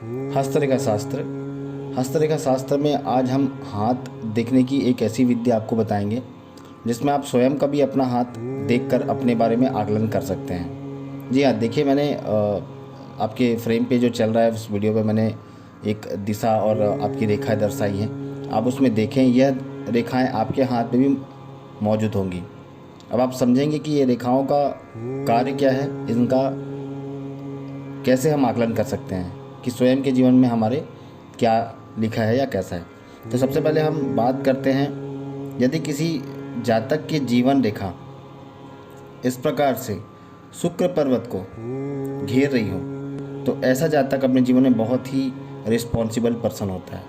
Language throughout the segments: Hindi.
हस्तरेखा शास्त्र। हस्तरेखा शास्त्र में आज हम हाथ देखने की एक ऐसी विद्या आपको बताएंगे जिसमें आप स्वयं का भी अपना हाथ देखकर अपने बारे में आकलन कर सकते हैं। जी हाँ, देखिए मैंने आपके फ्रेम पे जो चल रहा है उस वीडियो पे मैंने एक दिशा और आपकी रेखाएं दर्शाई हैं। आप उसमें देखें, यह रेखाएं आपके हाथ में भी मौजूद होंगी। अब आप समझेंगे कि ये रेखाओं का कार्य क्या है, इनका कैसे हम आकलन कर सकते हैं कि स्वयं के जीवन में हमारे क्या लिखा है या कैसा है। तो सबसे पहले हम बात करते हैं, यदि किसी जातक की जीवन रेखा इस प्रकार से शुक्र पर्वत को घेर रही हो तो ऐसा जातक अपने जीवन में बहुत ही रिस्पॉन्सिबल पर्सन होता है।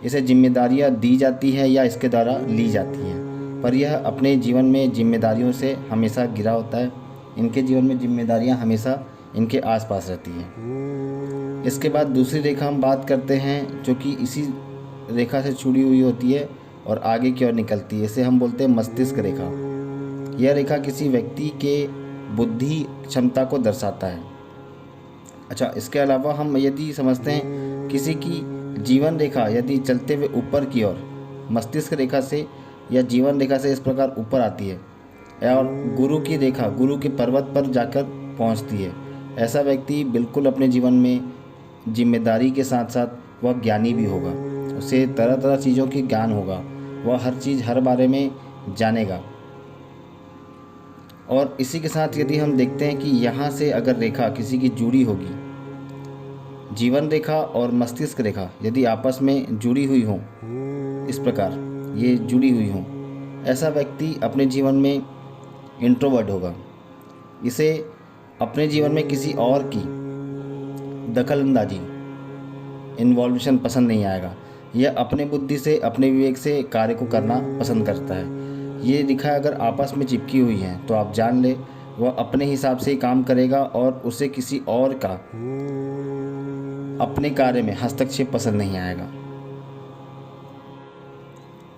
इसे जिम्मेदारियां दी जाती हैं या इसके द्वारा ली जाती हैं, पर यह अपने जीवन में जिम्मेदारियों से हमेशा घिरा होता है। इनके जीवन में जिम्मेदारियां हमेशा इनके आसपास रहती हैं। इसके बाद दूसरी रेखा हम बात करते हैं जो कि इसी रेखा से जुड़ी हुई होती है और आगे की ओर निकलती है। इसे हम बोलते हैं मस्तिष्क रेखा। यह रेखा किसी व्यक्ति के बुद्धि क्षमता को दर्शाता है। अच्छा, इसके अलावा हम यदि समझते हैं किसी की जीवन रेखा यदि चलते हुए ऊपर की ओर मस्तिष्क रेखा से या जीवन रेखा से इस प्रकार ऊपर आती है और गुरु की रेखा गुरु के पर्वत पर जाकर पहुंचती है, ऐसा व्यक्ति बिल्कुल अपने जीवन में जिम्मेदारी के साथ साथ वह ज्ञानी भी होगा। उसे तरह तरह चीज़ों की ज्ञान होगा, वह हर चीज़ हर बारे में जानेगा। और इसी के साथ यदि हम देखते हैं कि यहाँ से अगर रेखा किसी की जुड़ी होगी, जीवन रेखा और मस्तिष्क रेखा यदि आपस में जुड़ी हुई हो, इस प्रकार ये जुड़ी हुई हो, ऐसा व्यक्ति अपने जीवन में इंट्रोवर्ट होगा। इसे अपने जीवन में किसी और की दखलंदाजी इन्वॉल्वेशन पसंद नहीं आएगा। यह अपने बुद्धि से अपने विवेक से कार्य को करना पसंद करता है। ये रेखा अगर आपस में चिपकी हुई हैं तो आप जान ले वह अपने हिसाब से ही काम करेगा और उसे किसी और का अपने कार्य में हस्तक्षेप पसंद नहीं आएगा।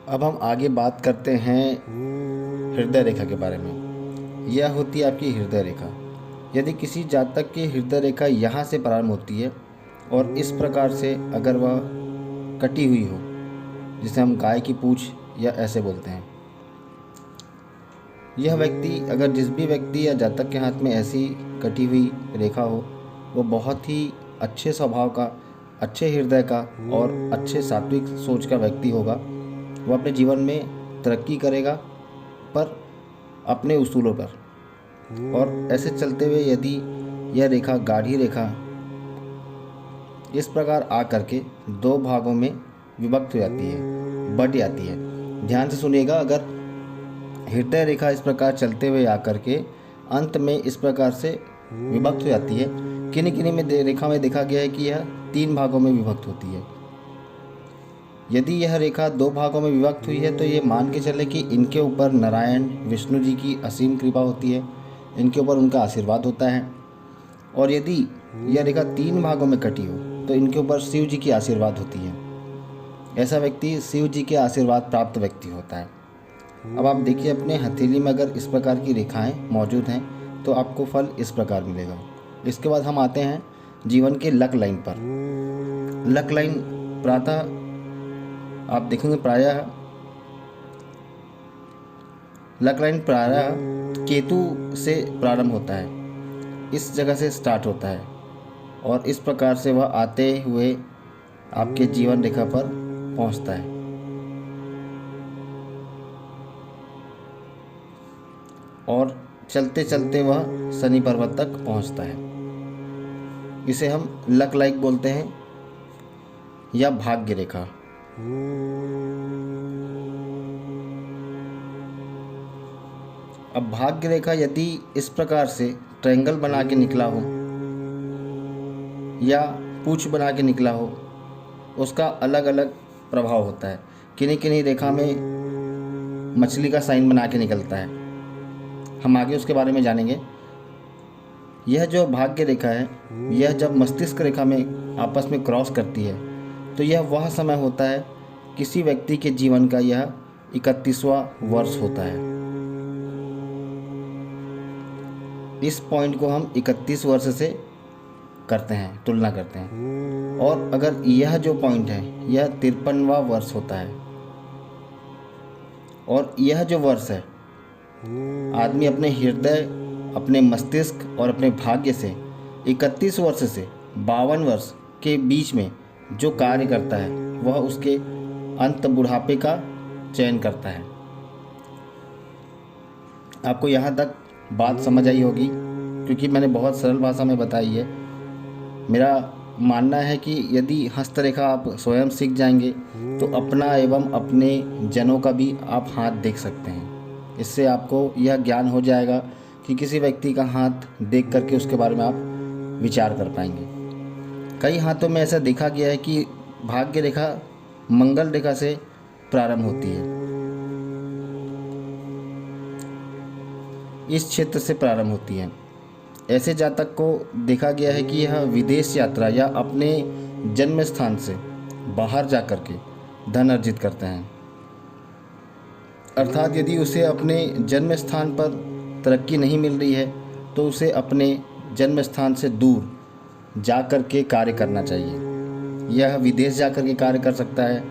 अब हम आगे बात करते हैं हृदय रेखा के बारे में। यह होती है आपकी हृदय रेखा। यदि किसी जातक की हृदय रेखा यहाँ से प्रारंभ होती है और इस प्रकार से अगर वह कटी हुई हो, जिसे हम गाय की पूँछ या ऐसे बोलते हैं, यह व्यक्ति अगर जिस भी व्यक्ति या जातक के हाथ में ऐसी कटी हुई रेखा हो, वो बहुत ही अच्छे स्वभाव का, अच्छे हृदय का और अच्छे सात्विक सोच का व्यक्ति होगा। वह अपने जीवन में तरक्की करेगा पर अपने उसूलों पर। और ऐसे चलते हुए यदि यह रेखा गाढ़ी रेखा इस प्रकार आ करके दो भागों में विभक्त हो जाती है, बट जाती है। ध्यान से सुनिएगा, अगर हृदय रेखा इस प्रकार चलते हुए आकर के अंत में इस प्रकार से विभक्त हो जाती है, किन्हीं किन्हीं में रेखा में देखा गया है कि यह 3 भागों में विभक्त होती है। यदि यह रेखा 2 भागों में विभक्त हुई है तो ये मान के चले कि इनके ऊपर नारायण विष्णु जी की असीम कृपा होती है, इनके ऊपर उनका आशीर्वाद होता है। और यदि यह रेखा 3 भागों में कटी हो तो इनके ऊपर शिव जी की आशीर्वाद होती है। ऐसा व्यक्ति शिव जी के आशीर्वाद प्राप्त व्यक्ति होता है। अब आप देखिए, अपने हथेली में अगर इस प्रकार की रेखाएं मौजूद हैं तो आपको फल इस प्रकार मिलेगा। इसके बाद हम आते हैं जीवन के लक लाइन पर। लक लाइन प्रातः आप देखेंगे प्रायः लक लाइन प्रायः केतु से प्रारंभ होता है, इस जगह से स्टार्ट होता है और इस प्रकार से वह आते हुए आपके जीवन रेखा पर पहुंचता है और चलते चलते वह शनि पर्वत तक पहुंचता है। इसे हम लक लाइक बोलते हैं या भाग्य रेखा। अब भाग्य रेखा यदि इस प्रकार से ट्रायंगल बना के निकला हो या पूंछ बना के निकला हो, उसका अलग अलग प्रभाव होता है। किन्हीं किन्हीं रेखा में मछली का साइन बना के निकलता है, हम आगे उसके बारे में जानेंगे। यह जो भाग्य रेखा है, यह जब मस्तिष्क रेखा में आपस में क्रॉस करती है तो यह वह समय होता है किसी व्यक्ति के जीवन का, यह 31वां वर्ष होता है। इस पॉइंट को हम 31 वर्ष से करते हैं, तुलना करते हैं। और अगर यह जो पॉइंट है यह 53वां वर्ष होता है, और यह जो वर्ष है आदमी अपने हृदय, अपने मस्तिष्क और अपने भाग्य से 31 वर्ष से 52 वर्ष के बीच में जो कार्य करता है वह उसके अंत बुढ़ापे का चयन करता है। आपको यहाँ तक बात समझ आई होगी, क्योंकि मैंने बहुत सरल भाषा में बताई है। मेरा मानना है कि यदि हस्तरेखा आप स्वयं सीख जाएंगे तो अपना एवं अपने जनों का भी आप हाथ देख सकते हैं। इससे आपको यह ज्ञान हो जाएगा कि किसी व्यक्ति का हाथ देख करके उसके बारे में आप विचार कर पाएंगे। कई हाथों में ऐसा देखा गया है कि भाग्य रेखा मंगल रेखा से प्रारंभ होती है, इस क्षेत्र से प्रारंभ होती है। ऐसे जातक को देखा गया है कि यह विदेश यात्रा या अपने जन्म स्थान से बाहर जाकर के धन अर्जित करते हैं। अर्थात यदि उसे अपने जन्म स्थान पर तरक्की नहीं मिल रही है तो उसे अपने जन्म स्थान से दूर जा कर के कार्य करना चाहिए। यह विदेश जा कर के कार्य कर सकता है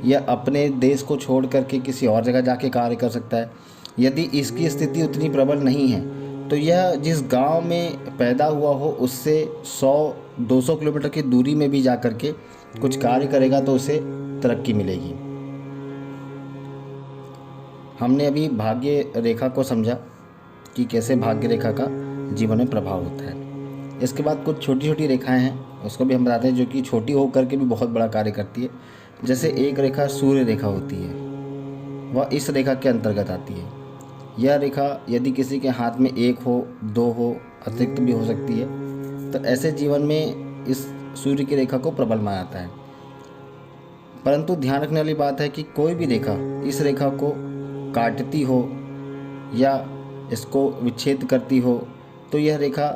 या अपने देश को छोड़ कर के किसी और जगह जाके कार्य कर सकता है। यदि इसकी स्थिति उतनी प्रबल नहीं है तो यह जिस गांव में पैदा हुआ हो उससे 100-200 किलोमीटर की दूरी में भी जा कर के कुछ कार्य करेगा तो उसे तरक्की मिलेगी। हमने अभी भाग्य रेखा को समझा कि कैसे भाग्य रेखा का जीवन में प्रभाव होता है। इसके बाद कुछ छोटी छोटी रेखाएं हैं, उसको भी हम बताते हैं, जो कि छोटी होकर के भी बहुत बड़ा कार्य करती है। जैसे एक रेखा सूर्य रेखा होती है, वह इस रेखा के अंतर्गत आती है। यह रेखा यदि किसी के हाथ में 1 हो, 2 हो, अतिरिक्त भी हो सकती है, तो ऐसे जीवन में इस सूर्य की रेखा को प्रबल माना जाता है। परंतु ध्यान रखने वाली बात है कि कोई भी रेखा इस रेखा को काटती हो या इसको विच्छेद करती हो तो यह रेखा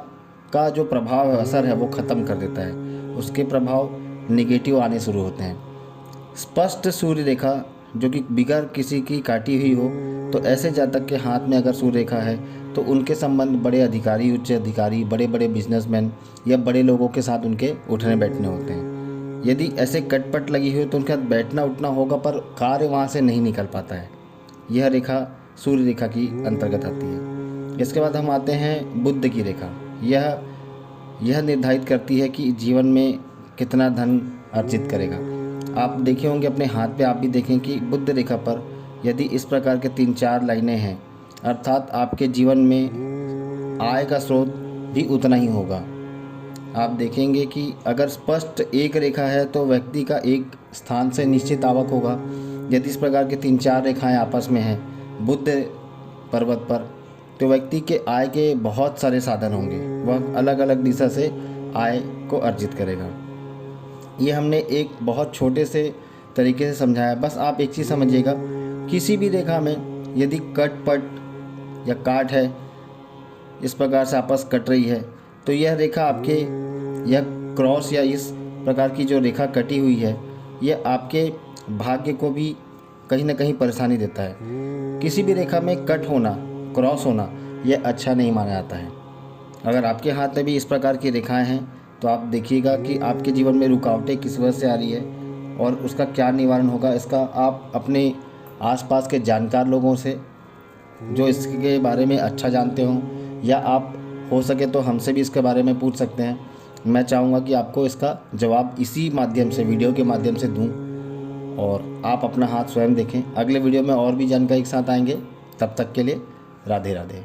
का जो प्रभाव है, असर है, वो ख़त्म कर देता है। उसके प्रभाव नेगेटिव आने शुरू होते हैं। स्पष्ट सूर्य रेखा जो कि बिगर किसी की काटी हुई हो, तो ऐसे जातक के हाथ में अगर सूर्य रेखा है तो उनके संबंध बड़े अधिकारी, उच्च अधिकारी, बड़े बड़े बिजनेसमैन या बड़े लोगों के साथ उनके उठने बैठने होते हैं। यदि ऐसे कटपट लगी हुई तो उनके साथ बैठना उठना होगा, पर कार्य वहाँ से नहीं निकल पाता है। यह रेखा सूर्य रेखा की अंतर्गत आती है। इसके बाद हम आते हैं बुध की रेखा। यह निर्धारित करती है कि जीवन में कितना धन अर्जित करेगा। आप देखे होंगे अपने हाथ पे, आप भी देखें कि बुध रेखा पर यदि इस प्रकार के 3-4 लाइनें हैं, अर्थात आपके जीवन में आय का स्रोत भी उतना ही होगा। आप देखेंगे कि अगर स्पष्ट एक रेखा है तो व्यक्ति का एक स्थान से निश्चित आवक होगा। यदि इस प्रकार के 3-4 रेखाएं आपस में हैं बुध पर्वत पर, तो व्यक्ति के आय के बहुत सारे साधन होंगे, वह अलग अलग दिशा से आय को अर्जित करेगा। ये हमने एक बहुत छोटे से तरीके से समझाया। बस आप एक चीज़ समझिएगा, किसी भी रेखा में यदि कट या काट है, इस प्रकार से आपस कट रही है, तो यह रेखा आपके, यह क्रॉस या इस प्रकार की जो रेखा कटी हुई है, यह आपके भाग्य को भी कहीं ना कहीं परेशानी देता है। किसी भी रेखा में कट होना, क्रॉस होना, यह अच्छा नहीं माना जाता है। अगर आपके हाथ में भी इस प्रकार की रेखाएं हैं तो आप देखिएगा कि आपके जीवन में रुकावटें किस वजह से आ रही है और उसका क्या निवारण होगा। इसका आप अपने आसपास के जानकार लोगों से, जो इसके बारे में अच्छा जानते हों, या आप हो सके तो हमसे भी इसके बारे में पूछ सकते हैं। मैं चाहूँगा कि आपको इसका जवाब इसी माध्यम से, वीडियो के माध्यम से दूँ और आप अपना हाथ स्वयं देखें। अगले वीडियो में और भी जानकारी के साथ आएंगे। तब तक के लिए राधे राधे।